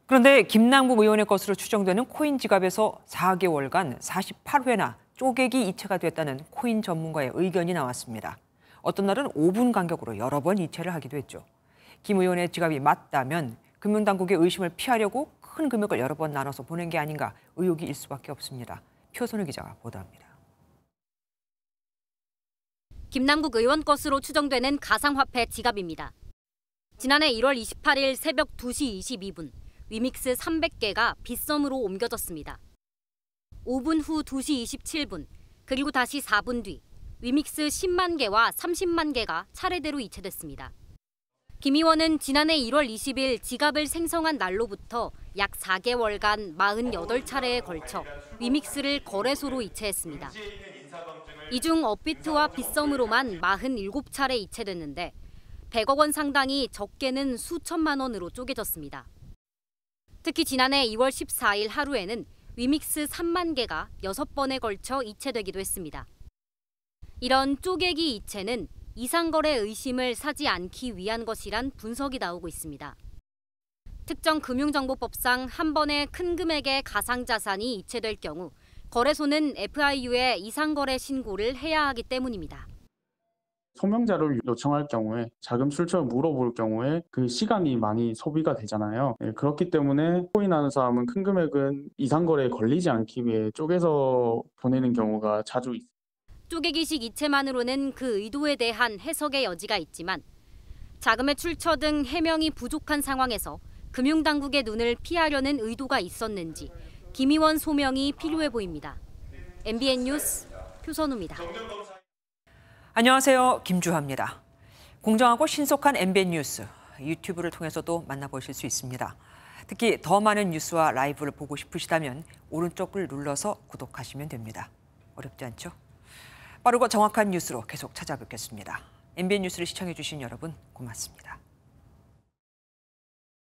그런데 김남국 의원의 것으로 추정되는 코인 지갑에서 4개월간 48회나 쪼개기 이체가 됐다는 코인 전문가의 의견이 나왔습니다. 어떤 날은 5분 간격으로 여러 번 이체를 하기도 했죠. 김 의원의 지갑이 맞다면 금융당국의 의심을 피하려고 큰 금액을 여러 번 나눠서 보낸 게 아닌가 의혹이 일 수밖에 없습니다. 표선우 기자가 보도합니다. 김남국 의원 것으로 추정되는 가상화폐 지갑입니다. 지난해 1월 28일 새벽 2시 22분, 위믹스 300개가 빗썸으로 옮겨졌습니다. 5분 후 2시 27분, 그리고 다시 4분 뒤, 위믹스 10만 개와 30만 개가 차례대로 이체됐습니다. 김 의원은 지난해 1월 20일 지갑을 생성한 날로부터 약 4개월간 48차례에 걸쳐 위믹스를 거래소로 이체했습니다. 이 중 업비트와 빗썸으로만 47차례 이체됐는데 100억 원 상당이 적게는 수천만 원으로 쪼개졌습니다. 특히 지난해 2월 14일 하루에는 위믹스 3만 개가 6번에 걸쳐 이체되기도 했습니다. 이런 쪼개기 이체는 이상거래 의심을 사지 않기 위한 것이란 분석이 나오고 있습니다. 특정 금융정보법상 한 번에 큰 금액의 가상자산이 이체될 경우 거래소는 FIU에 이상거래 신고를 해야 하기 때문입니다. 소명자료를 요청할 경우에 자금 출처를 물어볼 경우에 그 시간이 많이 소비가 되잖아요. 그렇기 때문에 코인하는 사람은 큰 금액은 이상거래에 걸리지 않기 위해 쪼개서 보내는 경우가 자주 있습니다. 쪼개기식 이체만으로는 그 의도에 대한 해석의 여지가 있지만 자금의 출처 등 해명이 부족한 상황에서 금융당국의 눈을 피하려는 의도가 있었는지 김 의원 소명이 필요해 보입니다. MBN 뉴스 표선우입니다. 안녕하세요. 김주하입니다. 공정하고 신속한 MBN 뉴스, 유튜브를 통해서도 만나보실 수 있습니다. 특히 더 많은 뉴스와 라이브를 보고 싶으시다면 오른쪽을 눌러서 구독하시면 됩니다. 어렵지 않죠? 빠르고 정확한 뉴스로 계속 찾아뵙겠습니다. MBN 뉴스를 시청해 주신 여러분 고맙습니다.